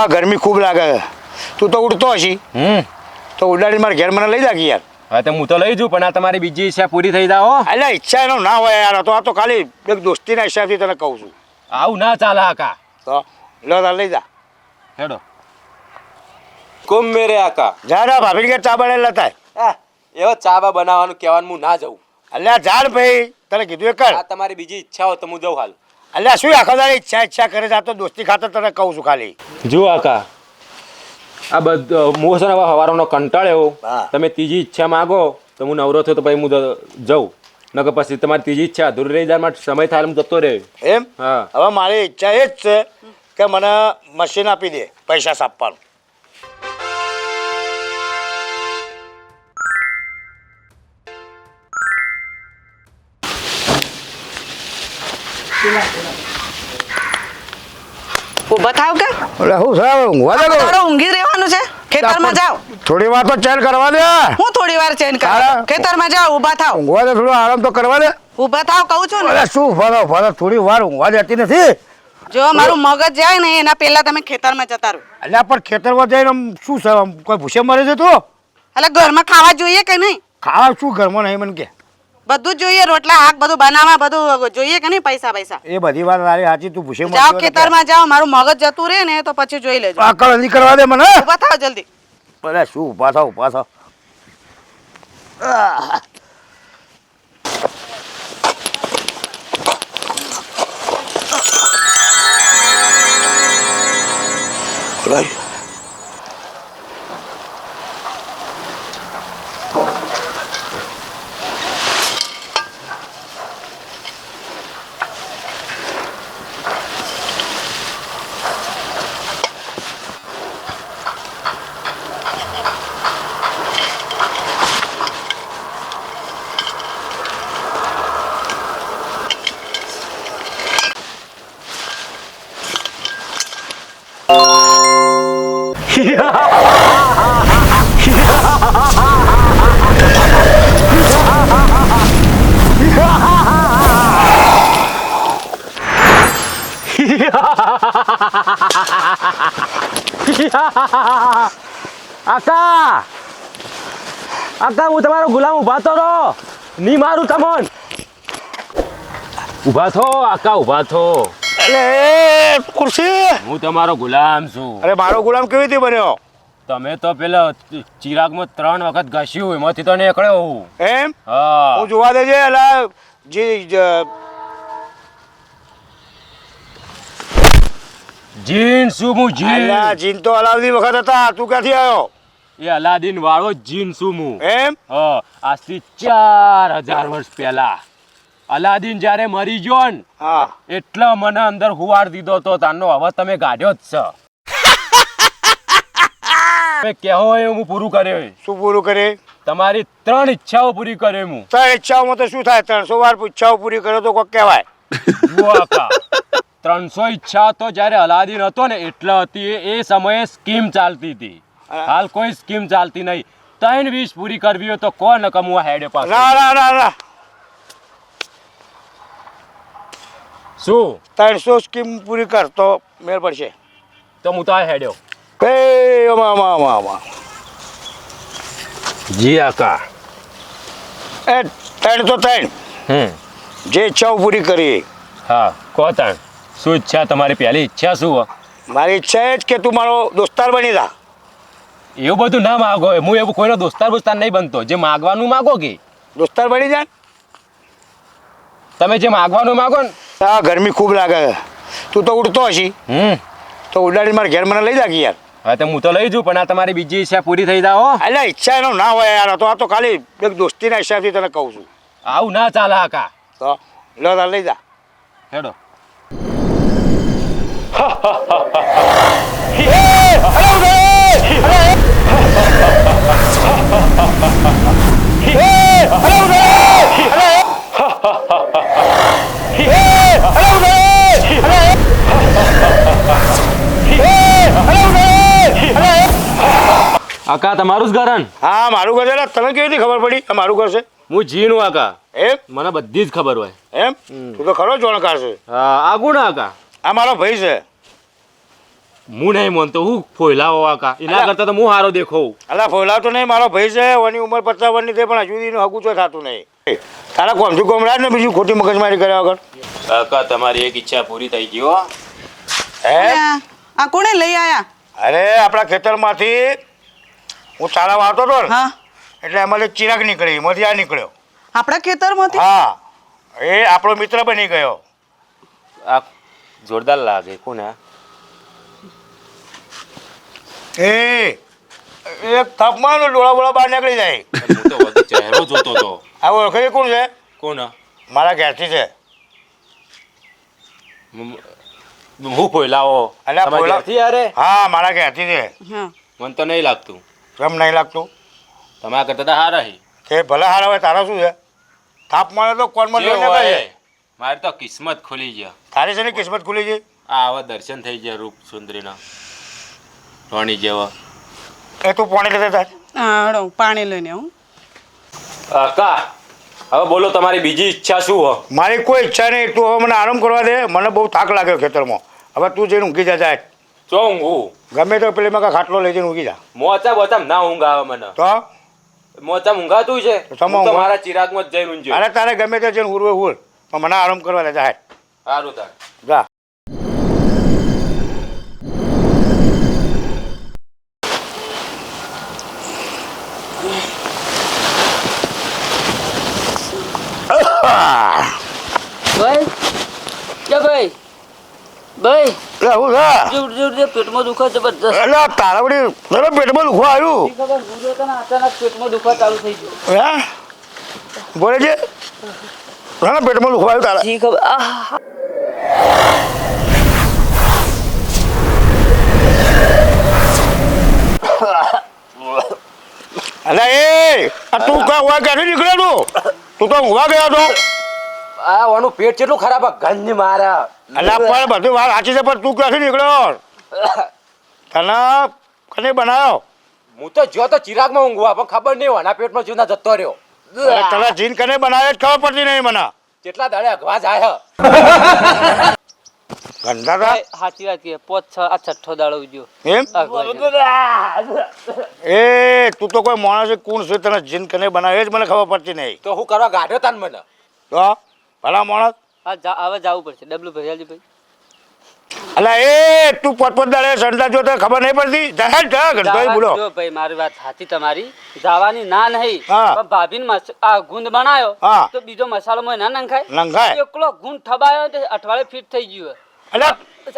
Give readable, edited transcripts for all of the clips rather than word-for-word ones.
ગરમી ખૂબ લાગે. તું તો ઉડતો હશી. તો ઉડાડી મારે ઘેર મને લઈ જા યાર. હા તો હું તો લઈ જઉં, પણ આ તમારી બીજી ઈચ્છા પૂરી થઈ જાઓ. એટલે ઈચ્છા એનો ના હોય યાર. તો આ તો ખાલી એક દોસ્તીના હિસાબથી તને કહું છું. આવું ના ચાલે આકા. તો લો તાર લઈ જા. હેડો. કોમ મેરે આકા. જા ભાભી કે ચા બનાવેલા થાય. એવો ચા બા બનાવવાનું કહેવાનું હું ના જાઉં. અલ્યા ઝાડ ભાઈ તને કીધું એ કર. આ તમારી બીજી ઈચ્છા હોય તો હું જાઉં હાલ. અલ્યા શું આખો દાડે ઈચ્છા કરે છે? આ તો દોસ્તી ખાતર તને કહું છું ખાલી. જો આકા, આ બધું મોસમ હવારનો કંટાળ્યો. તમે ત્રીજી ઈચ્છા માગો તો હું નવરો થયો તો પછી હું જાઉં. નકર પછી તમારી ત્રીજી ઈચ્છા અધૂરી રહી જાય, માટે સમય થાય હું જતો રહે. એમ? હા. હવે મારી ઈચ્છા એ જ છે કે મને મશીન આપી દે પૈસા છાપવાનું. ઉભા થાવ કે? એટલે હું સાહેબ ઊંઘવા દે. તારો ઊંઘી રહેવાનું છે? ખેતરમાં જાઓ. થોડી વાર તો ચેન કરવા દે. હું થોડી વાર ચેન કરું? ખેતરમાં જાઓ, ઊભા થાવ. ઊંઘવા દે, થોડો આરામ તો કરવા દે. ઊભા થાવ કહું છું ને. અરે શું ફરો થોડી વાર ઊંઘવા દેતી નથી. જો મારું મગજ જાય ને એના પહેલા તમે ખેતરમાં જતા રહો. એટલે પણ ખેતરમાં જઈને શું છે? કોઈ ભૂસે મરે છે તું? એટલે ઘરમાં ખાવા જોઈએ કે નહીં? ખાવા શું ઘરમાં નહીં મને કે? બધું જોઈએ, રોટલા શાક બધું બનાવવા બધું જોઈએ કે નહીં? પૈસા એ બધી વાત તારી સાચી. તું ભૂસે જાઓ, ખેતરમાં જાઓ. મારું મગજ જતું રહે ને તો પછી જોઈ લેજો. આકળ નહીં કરવા દે મને. ઊભા થાવ જલ્દી. ભલે શું ઊભા થાવ. આકા, હું તમારો ગુલામ ઉભા તો રહો. નહીં મારું તમોન. ઉભા થો આકા, ઉભા થો. અરે ખુરશી, હું તમારો ગુલામ છું. અરે મારો ગુલામ કેવી રીતે બન્યો? તમે તો પેલા ચિરાગમાં 3 વખત ઘસ્યું, એમાંથી તો નીકળ્યો હું. એમ? હા. હું જોવા દેજે. એટલે જીન શું હું જીન? જીન તો અલાઉદ્દીન વખત હતા. તું ક્યાંથી આવ્યો? એ અલાદીન વાળો જીન શું હું. એમ? હા, આજથી 4000 વર્ષ પહેલા અલાદીન જ્યારે મરી ગયો ને, હા, એટલે મને અંદર હુવાડ દીધો તો તારનો હવે તમે ગાઢ્યો જ છે. તમે કહો એ હું પૂરું કર્યો. શું પૂરું કરે? તમારી 3 ઈચ્છાઓ પૂરી કરે હું. 3 ઈચ્છાઓમાં તો શું થાય? 300 વાર ઈચ્છાઓ પૂરી કર્યો તો કોઈ કહેવાય? જુઓ આકા, 300 ઈચ્છા તો જ્યારે અલાદીન હતો ને એટલે હતી. એ સમયે સ્કીમ ચાલતી હતી. હાલ કોઈ સ્કીમ ચાલતી નહીં. 3 વીસ પૂરી કરવી હોય તો કોણ કમવા હેડે પાસે? ના. શું 300 સ્કીમ પૂરી કર તો મેળ પડશે. તો હું તો આ હેડ્યો. જી આકા. એ 3 તો 3. જે ઈચ્છાઓ પૂરી કરી. હા, કહો તાણ. શું ઈચ્છા તમારી? પહેલી ઈચ્છા શું? મારી ઈચ્છા એ જ કે તું મારો દોસ્તાર બની જા. એવું બધું ના માગો. હું એવું કોઈનો દોસ્તાર નહીં બનતો. જે માગવાનું માગો કે દોસ્તાર બની જા. તમે જે માગવાનું માગો ને. આ ગરમી ખૂબ લાગે. તું તો ઉડતો હશી. તો ઉડાડી મારે ઘેર મને લઈ જા યાર. હા તો હું તો લઈ જઉં, પણ આ તમારી બીજી ઈચ્છા પૂરી થઈ જાઓ. એટલે ઈચ્છા એનો ના હોય યાર. તો આ તો ખાલી એક દોસ્તીના હિસાબથી તને કહું છું. આવું ના ચાલે આકા. તો લો તાર લઈ જા. હેડો. આકા તમારું જ ઘર હન? હા મારું ઘર છે લે. તને કેવી રીતે ખબર પડી આ મારું ઘર છે? હું જીનું આકા. એમ મને બધી જ ખબર હોય. એમ તું તો ખરો જાણકાર છે. હા આ કોણ આકા? આ મારો ભાઈ છે. હું નહીં માનતો, હું ફોયલાવો આકા. એના કરતા તો હું હારો દેખો. અલા ફોલા તો નહીં, મારો ભાઈ છે. એની ઉંમર 50 વર્ષની છે પણ હજુ એનું હગું તો થતું નહીં. તારા કોમથી કોમરાજ ને બીજું ખોટી મગજમારી કર્યા વગર. આકા તમારી એક ઈચ્છા પૂરી થઈ ગઈ હો. હે આ કોણે લઈ આયા? અરે આપણા ખેતરમાંથી હું ચારા વાળતો હતો ને હા એટલે એમાંથી ચિરાગ નીકળી, એમાંથી આ નીકળ્યો. આપણા ખેતરમાંથી? હા એ આપણો મિત્ર બની ગયો. આ જોરદાર લાગે. કોણ આ? એ એક થાપમાં ડોળા બોળા બહાર નીકળી જાય. હું તો વગર ચહેરો જોતો તો. આ ઓળખે કોણ છે? કોણ? મારા ઘેરથી છે. હું ફોયલાવો. અલ્યા તમારા ફોયલા- ઘેરથી યારે? હા મારા ઘેરથી છે. હા મને તો નહીં લાગતું. કેમ નહીં લાગતું? તમારા કરતા તો હારા હી. તે ભલે હારા હોય, તારા શું છે? થાપમાં તો કોનમાં જે જોઈને હોય. જાય. મારી તો કિસ્મત ખુલી ગયા. તારી છે ને કિસ્મત ખુલી ગઈ. આ આવા દર્શન થઈ ગયા રૂપ સુંદરીના. રોણી જેવા. એ તું પોણી લેતા થાય. હા હળો પાણી લઈને હું. કાકા હવે બોલો, તમારી બીજી ઈચ્છા શું હો? મારી કોઈ ઈચ્છા નહીં. તું હવે મને આરામ કરવા દે. મને બહુ થાક લાગ્યો ખેતરમાં. હવે તું જઈને ઊંઘી જા જાય. ચો ઊંઘું? ગમે તો પેલી માં ખાટલો લઈ જઈને ઊંઘી જા. મોચા બોચા ના ઊંઘ આવે મને. તો મોચા ઊંઘાતું છે? તો તમે હું તો ઊંઘો. મારા ચિરાગમાં જ જઈને ઊંઘ્યો. અરે તારે ગમે તે જઈને હુરવે હુર, પણ મને આરામ કરવા દે જાય. સારું તાર. જા. ભાઈ જા ભાઈ ભાઈ લે હું છે? જોર જોર દે પેટમાં દુખા જબરજસ્ત. એટલે તારા વળી તારા પેટમાં દુખવા આવ્યું. ખબર ભૂલ્યો તો ને અચાનક પેટમાં દુખવા ચાલુ થઈ ગયો. હે બોલે છે? ના પેટમાં દુખવા આવ્યું તારા. જી ખબર આહ અલે એ આ તું કા ઊંઘવા ક્યાંથી નીકળ્યો તું? તું તો ઊંઘવા ગયો તો. આ વાનું પેટ કેટલું ખરાબ ગંજ મારા. અલા પણ બધી વાત સાચી છે પણ તું ક્યાંથી નીકળ્યો? તને કને બનાવ્યો? હું તો જો તો ચિરાગમાં ઊંઘવા, પણ ખબર નહીં હોના પેટમાં જૂના જતો રહ્યો. અરે તને જીન કને બનાવે જ ખબર પડતી નહીં મને. કેટલા દાડે અગવા જાય. ગંધા તા ભાઈ, સાચી વાત કે 5 6 આ છઠ્ઠો દાડો ઉજ્યો. એમ એ તું તો કોઈ માણસ છે, કોણ છે તને જીન કને બનાવે જ મને ખબર પડતી નહીં. તો હું કરવા ગાઢ્યો તાન મને. તો ભલા માણસ. હવે જવું પડશે. ડબલું ભરિયાજી ભાઈ. અલા એ તું પોતપોત દાડે સંતા જો તને ખબર નહીં પડતી. જા જા ગણભાઈ બોલો. જો ભાઈ મારી વાત સાચી તમારી. જવાની ના નહીં, હા. પણ ભાભીને આ ગુંદ બનાયો હા. તો બીજો મસાલો મોય ના નંખાય. નંખાય. એકલો ગુંદ ઠબાયો તો અઠવાડિયે ફિટ થઈ ગયું. અલા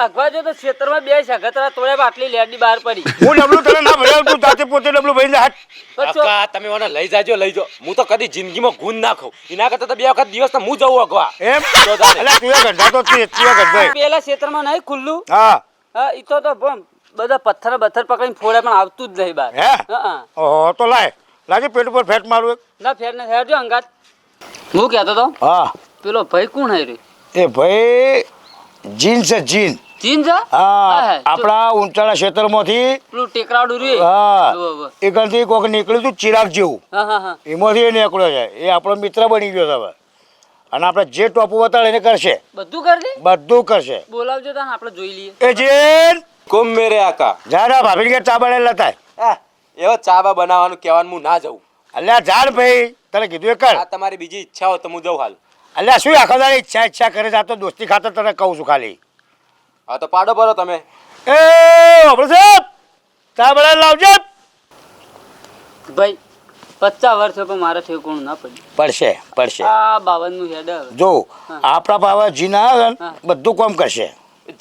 અગવા જો તો ખેતરમાં બે સગતરા તોડે આટલી લેડી બહાર પડી. હું ડબલું તને ના ભર્યા, તું તાતે પોતે ડબલું ભરી જા. પછી કાકા તમે મને લઈ જાજો લઈ જો. હું તો કદી જિંદગીમાં ગુણ ના ખાઉં. એના કરતા તો 2 વખત દિવસ હું જવું અગવા. એમ તો તારે. અલા તું એ ગંધા તો છે, તું એ ગંધભાઈ. પેલા ખેતરમાં નહીં ખુલ્લું. હા હા ઈ તો બધા પથ્થર પકડીને ફોડે પણ આવતું જ નહીં બહાર. હે હા ઓહો તો લાય લાગે પેટ ઉપર ફેટ મારું એક. ના ફેર ને હેરજો અંગાત. હું કહેતો તો હા પેલો ભાઈ કોણ હે રે? એ ભાઈ જીન છે જીન. ચીન જા? હા આપણા ઊંચાળા ક્ષેત્રમાંથી. પેલું ટેકરાડું રે. હા એ ગણથી કોક નીકળ્યું તું ચિરાગ જેવું. હા હા હા. એમાંથી એ નીકળ્યો છે. એ આપણો મિત્ર બની ગયો છે હવે. અને આપણે જે ટોપુ બતાડે એને કરશે, બધું કરી દે. બધું કરશે. બોલાવજો તાન આપણે જોઈ લઈએ. એ જીન કોમ મેરે આકા. જા રા ભાભી કે ચા બનાવેલા થાય. એવો ચાબા બનાવવાનું કહેવાનું હું ના જાઉં. અલ્યા જાન ભાઈ તને કીધું એ કર. આ તમારી બીજી ઈચ્છા હોય તો હું જાઉં હાલ. અલ્યા શું આખો દાડી ઈચ્છા ઈચ્છા કરે છે? આ તો દોસ્તી ખાતર તને કહું છું ખાલી. હા તો પાડો ભરો તમે. એ આપણે સાહેબ ચા બનાવી લાવજો. ભાઈ 50 વર્ષ પણ મારે ઠેકોણું ના પડ્યું. પડશે પડશે. આ 52 નું હેડ હવે. જો હા. આપણા પાવા જીન આવે ને હા. બધું કામ કરશે.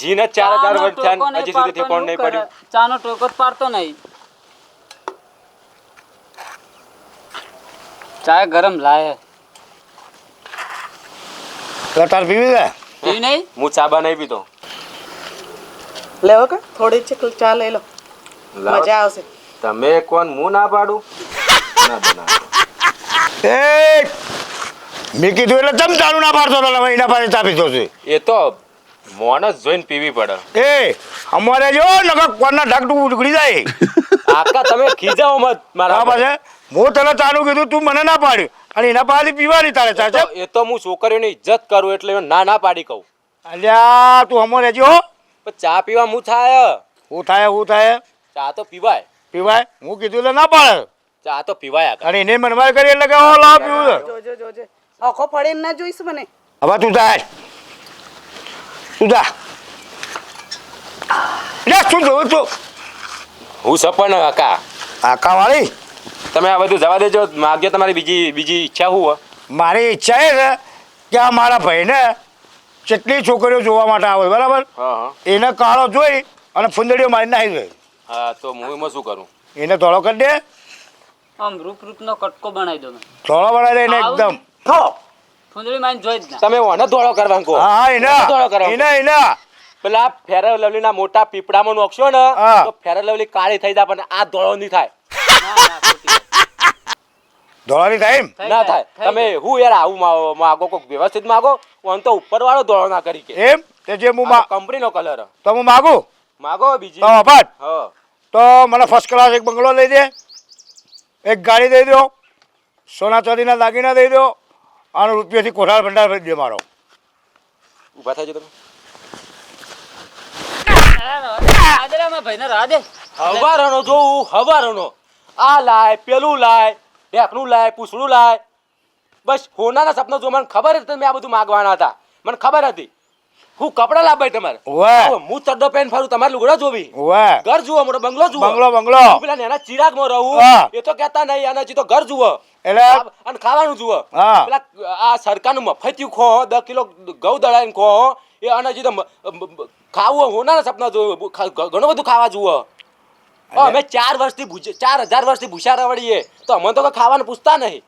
જીને 4000 વર્ષ થયા હજી સુધી ઠેકોણ નહીં પડ્યું. ચાનો ટોકો જ પાડતો નહીં. ચાય ગરમ લાય. તો તાર પીવી દે. પી નહીં? હું ચાબા નહીં પીતો. લેવો કે થોડી છે ચા લઈ લો, મજા આવશે. તમે કોણ? હું ના પાડું. ના બનાવો. એ મેં કીધું એટલે ચમ ચાલુ ના પાડતો તો એના પાસે ચા પીતો છે. એ તો માણસ જોઈને પીવી પડે. એ અમારે જો નકર કોણના ઢાકટું ઉગડી જાય. કાકા તમે ખીજાવો મત મારા બરાબર છે. હું તને ચાલુ કીધું તું મને ના પાડ્યું અને એના પાસેથી પીવાની તારે ચાચા. એ તો હું છોકરીઓની ઇજ્જત કરું એટલે ના પાડી કહું. અલ્યા તું હમો રહેજો હો. પણ ચા પીવા હું થાય હું થાય ચા તો પીવાય પીવાય હું કીધું એટલે ના પાડે ચા તો પીવાય અને એને મનમાર કરી એટલે કે ઓ લાવ પીવું છે. જોજે જોજે આખો પડે ના જોઈશ મને. હવે તું જા લે શું જોઉં તું હું સપન કાકા આકા વાળી. તમે આ બધું જવા દેજો માગ્યો તમારી બીજી ઈચ્છા શું મારી ઈચ્છા એ છે કે આ મારા ભાઈને કેટલી છોકરીઓ જોવા માટે આવે બરાબર હા એને કાળો જોઈ અને ફૂંદડીઓ મારી નાખી દે. હા તો હું એમાં શું કરું એને ધોળો કરી દે. આમ રૂપનો કટકો બનાવી દો મેં ધોળો બનાવી દે એને એકદમ. ફૂંદડી માં જોઈ જ ના તમે ઓને ધોળો કરવાનું કહો હા ધોળો કરવાનો. એના પેલા ફેર લવલી ના મોટા પીપળામાં નોખશો ને હા. તો ફેર લવલી કાળી થઈ જાય પણ આ ધોળો નહીં થાય ધોળાની થાય એમ ના થાય તમે હું યાર આવું માગો કોક વ્યવસ્થિત માગો ઓન તો ઉપર વાળો ધોળો ના કરી કે એમ તે જે હું કંપની નો કલર તો હું માગું માગો બીજી તો અપાટ હા તો મને ફર્સ્ટ ક્લાસ એક બંગલો લઈ દે, એક ગાડી દઈ દો, સોના ચાંદીના દાગીના દઈ દો અને રૂપિયાથી કોઠાર ભંડાર ભરી દે મારો. ઊભા થાય છે તમે હવારનો જોઉં હવારનો આ લાય પેલું લાય ઢેકણું લાય પૂછડું લાય બસ હોનાના સપના જો મને ખબર હતી તમે આ બધું માગવાના હતા મને ખબર હતી હું કપડા લાભાય તમારે વાહ. હું ચડ્ડો પેન ફરું તમારે લુગડા જોવી વાહ ઘર જુઓ મોટો બંગલો જુઓ બંગલો હું પેલા નાના ચિરાગમાં રહું હા. એ તો કહેતા નહીં આના તો ઘર જુઓ એટલે અને ખાવાનું જુઓ હા. પેલા આ સરકારનું મફતિયું ખો 10 કિલો ઘઉં દળાઈને ખો એ આના તો ખાવું હોનાના સપના જોયું ઘણું બધું ખાવા જુઓ અમે 4 વર્ષથી 4000 વર્ષથી ભૂસા રવડીએ તો અમને તો કઈ ખાવાનું પૂછતા નહીં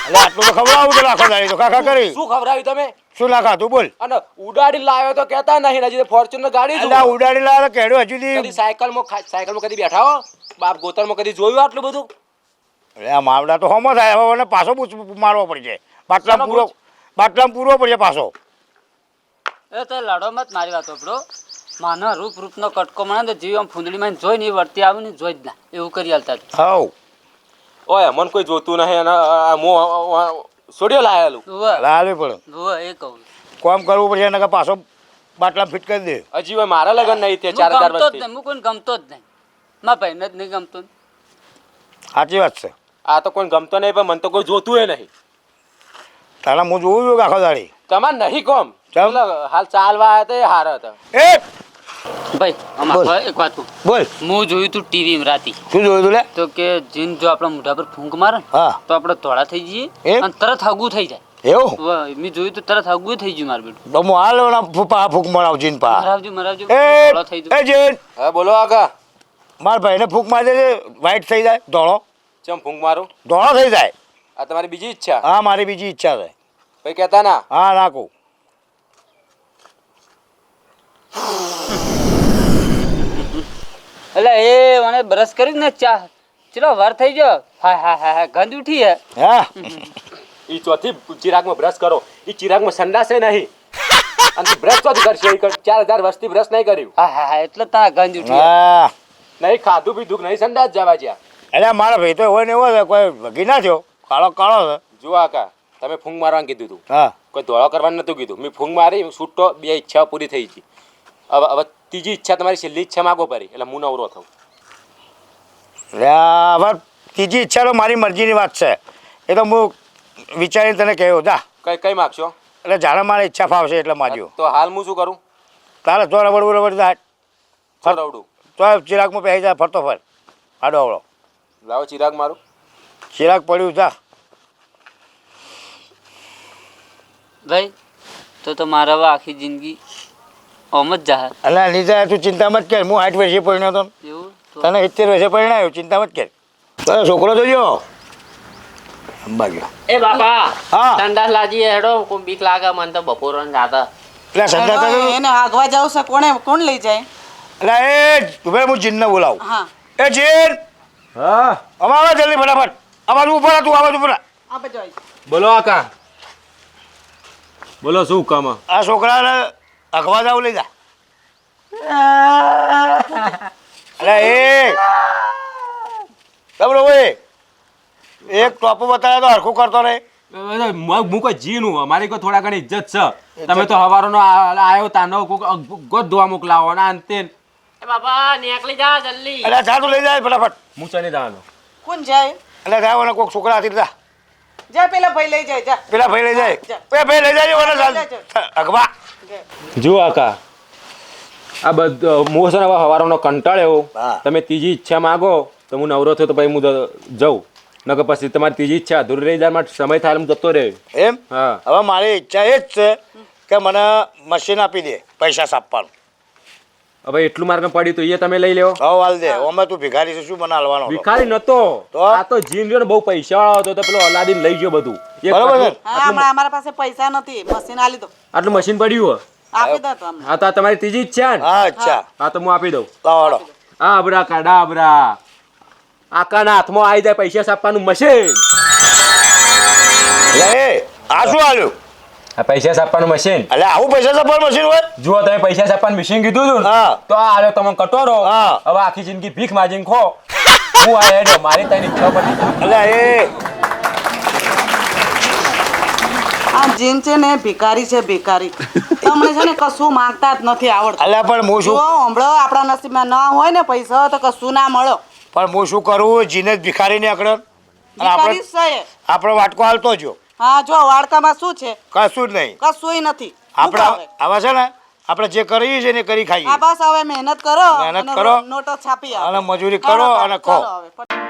એટલે આટલું તો ખવડાવું તો રાખો દાડી તો કાકા કરી શું ખવડાવ્યું તમે શું નાખા તું બોલ. અને ઉડાડી લાવ્યો તો કહેતા નહીં હજી ફોર્ચ્યુનર ગાડી એટલે આ ઉડાડી લાવે કેડો હજુ કદી સાયકલમાં કદી બેઠા હો બાપ ગોતરમાં કદી જોયું આટલું બધું આ માવડા તો હોમો થાય હવે મને પાછો મારવો પડશે બાટલામાં પૂરવો પડશે પાછો. એ તો લડો મત મારી વાત આપણો માનો રૂપનો કટકો મને તો જીવ આમ ફૂંદડી માં જોઈ ને વર્તી આવે ને જોઈ જ ના એવું કરી હાલતા હવ ઓય મને કોઈ જોતું નહીં અને સોડિયો લાયેલું લાવવી પડે એ કહું કોમ કરવું પડશે એના પાછો બાટલામાં ફિટ કરી દે. હજી હવે મારા લગન નહીં તે 4000 ગમતો જ વર્ષથી નહીં હું કોઈને ગમતો જ નહીં મારા ભાઈને જ નહીં ગમતો સાચી વાત છે. આ તો કોઈ ગમતો નહીં પણ મને તો કોઈ જોતું એ નહીં તારા હું જોઉં છું આખો દાડી તમારે નહીં કોમ ચમ? એટલે હાલ ચાલવા આવ્યા તો એ હારા હતા એ ભાઈ બોલ. અમાર એક વાત કહું બોલ હું જોયું તું ટીવી રાતી શું જોયું તું લે. તો કે જીન જો આપણા મોઢા પર ફૂંક મારે ને હા તો આપણે ધોળા થઈ જઈએ એમ? અને તરત હગું થઈ જાય એવું વાહ, મેં જોયું તો તરત હગું થઈ ગયું મારું બેટું તો હું હાલ ફૂક મરાવ જીન પા મરાવજો ધોળા થઈ એ જીન હા બોલો આગા મારા ભાઈને ફૂક મારી દે વ્હાઈટ થઈ જાય ધોળો ચમ ફૂંક મારું થઈ જાય. આ તમારી બીજી ઈચ્છા હા મારી બીજી ઈચ્છા છે. ભાઈ કહેતા ના હા નાખું એટલે એ મને બ્રશ કરી ને ચા ચલો વાર થઈ ગયો હા હા હા હા ગંધ ઉઠી હે હા ઈ ચોથી ચિરાગમાં બ્રશ કરો ઈ ચિરાગમાં સંડાસે નહીં અને બ્રશ ચોથી કરશે ઈ 4000 વર્ષથી બ્રશ નહીં કર્યું હા હા હા એટલે તારા ગંધ ઉઠી હે. હા નહીં ખાધું પીધું નહીં સંડાસ જવા જ્યાં એટલે મારા ભાઈ તો હોય ને એવો છે કોઈ વગી ના થયો કાળો છે. જો આકા તમે ફૂંક મારવાનું કીધું તું હા કોઈ ધોળો કરવાનું નતું કીધું મેં ફૂંક મારી છૂટો 2 ઈચ્છાઓ પૂરી થઈ ગઈ હવે ત્રીજી ઈચ્છા તમારી છેલ્લી ઈચ્છા માગો પડી એટલે હું નવરો થઉં એટલે હવે ત્રીજી ઈચ્છા તો મારી મરજીની વાત છે એ તો હું વિચારીને તને કહ્યું જા કઈ માગશો એટલે જાણે મારી ઈચ્છા ફાવશે એટલે માગ્યું. તો હાલ હું શું કરું તારે જો રબડ જાય ફરવડું તો ચિરાગમાં પહેરી જાય ફરતો ફર આડો આવડો લાવો ચિરાગ મારું ચિરાગ પડ્યું જા. ભાઈ તો મારા હવે આખી જિંદગી ઓમ જ જાહે એટલે નીચે તું ચિંતા મત કર હું 8 વર્ષે પરણ્યો હતો એવું તો તને 70 વર્ષે પરણાયો ચિંતા મત કર. તારો છોકરો તો જો અંબા ગયો. એ બાપા હા સંડાસ લાજી હેડો કોઈ બીક લાગે મને તો બપોર જાતા એટલે સંદાતા તો એને આગવા જાવ છે કોણ લઈ જાય? એટલે એ તું હું જીનને બોલાવું. હા એ જીન હા અમારા જલ્દી ફટાફટ આ બાજુ ઉપર તું આ બાજુ ઉપર આ બાજુ આવી. બોલો આકા બોલો શું કામ આ છોકરાને અખવા જાવ લઈ જા. એટલે એ એક ટોપ બતાવે તો હરખું કરતો રહે. હું કોઈ જીનું અમારી કોઈ થોડા ઘણી ઇજ્જત છે. તમે તો હવારોનો આવ્યો તાનો ગોદ ધોવા મોકલાવો ને અંતે એ બાપા નીકળી જા જલ્દી. એટલે જા તું લઈ જાય ફટાફટ. હું ચને જવાનો. કોણ જાય એટલે જાય ઓને કોઈક છોકરા હતી જા જા પેલા ભાઈ લઈ જાય જા પેલા ભાઈ લઈ જાય જા. પેલા ભાઈ લઈ જાય ઓને ચાલ અગવા. જુઓ આકા આ બધું હું છે ને હવે હવારોનો કંટાળ્યો. હા. તમે ત્રીજી ઈચ્છા માગો તો હું નવરો થયો તો ભાઈ હું જઉં નકર પછી તમારી ત્રીજી ઈચ્છા અધૂરી રહી જાય માટે સમય થાય હું જતો રહે. એમ હા હવે મારી ઈચ્છા એ જ છે કે મને મશીન આપી દે પૈસા છાપવાનું. હવે એટલું માર્ગ પડ્યું તો એ તમે લઈ લેવો. હવે હાલ દે ઓમે તું ભિખારી છે શું મને હાલવાનો હતો? ભિખારી નતો તો? આ તો જીન રહ્યો ને બહુ પૈસા વાળો હતો તો પેલો અલાદીન લઈ ગયો બધું. એક બરોબર છે. હા હમણાં અમારા પાસે પૈસા નથી મશીન આલી દો આટલું મશીન પડ્યું આપી દો તો અમને હા તો આ તમારી ત્રીજી ઈચ્છા ને હા અચ્છા હા તો હું આપી દઉં. લાવો હાલો. આ અબરા કાઢા અબરા આકાના હાથમાં આવી જાય પૈસા છાપવાનું મશીન. એટલે એ આ શું હાલ્યું? આ પૈસા છાપવાનું મશીન. એટલે આવું પૈસા છાપવાનું મશીન હોય? જુઓ તમે પૈસા છાપવાનું મશીન કીધું હતું ને હા. તો આ આવ્યો તમે કટોરો. હા. હવે આખી જિંદગી ભીખ માજીને ખો. હું આ હેડ્યો મારી તને ઈચ્છા પડી. એટલે એ આ જીન છે ને ભિખારી છે ભિખારી તમને છે ને કશું માંગતા જ નથી આવડતું એટલે પણ હું જો શું હમણાં આપણા નસીબમાં ના હોય ને પૈસા તો કશું ના મળો પણ હું શું કરું જીને જ ભિખારી ને અકડે ભિખારી જ છે આપણો વાટકો હાલતો જો હા જો વાડકામાં શું છે કશું જ નહીં. કશું નથી આપણે આવા છે ને આપણે જે કરીએ છીએ ને કરી આ ખાઈએ બસ હવે મહેનત કરો મહેનત અને કરો. નોટો છાપી આવો. અને મજૂરી કરો ચાલો, અને ખો. ચાલો હવે.